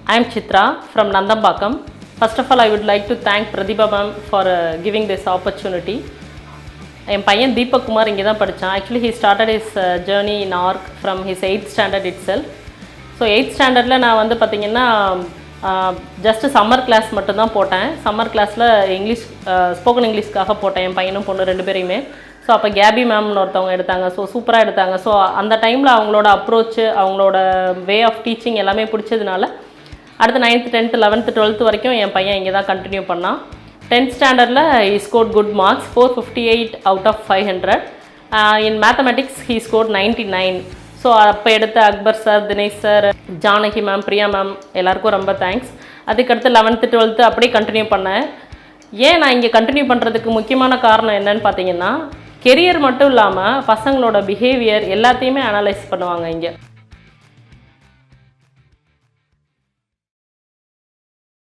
I am Chitra from Nandambakam. First of all, I would like to thank Pratibha ma'am for giving this opportunity. என் பையன் தீபக் குமார் இங்கே தான் படித்தான். Actually he started his journey in ARC from his 8th standard itself. So 8th ஸ்டாண்டர்டில் நான் வந்து பார்த்திங்கன்னா just summer class மட்டும்தான் போட்டேன். சம்மர் கிளாஸில் இங்கிலீஷ் ஸ்போக்கன் இங்கிலீஷ்க்காக போட்டேன் என் பையனும் பொண்ணு 2 பேரையுமே. ஸோ அப்போ கேபி மேம்னு ஒருத்தவங்க எடுத்தாங்க. ஸோ சூப்பராக எடுத்தாங்க. ஸோ அந்த டைமில் அவங்களோட அப்ரோச்சு, அவங்களோட வே ஆஃப் டீச்சிங் எல்லாமே பிடிச்சதுனால அடுத்து 9th 10th 11th 12th வரைக்கும் என் பையன் இங்கே தான் கண்டினியூ பண்ணான். 10th ஸ்டாண்டர்டில் he scored good marks, 458 out of 500. In mathematics he scored 99. So அப்போ எடுத்த Akbar sir, Dinesh sir, Janaki ma'am, Priya ma'am எல்லாருக்கும் ரொம்ப தேங்க்ஸ். அதுக்கடுத்து 11th 12th அப்படியே கண்டினியூ பண்ணேன். ஏன் நான் இங்கே கண்டினியூ பண்ணுறதுக்கு முக்கியமான காரணம் என்னன்னு பார்த்தீங்கன்னா, கெரியர் மட்டும் இல்லாமல் பசங்களோட பிஹேவியர் எல்லாத்தையுமே அனலைஸ் பண்ணுவாங்க இங்கே.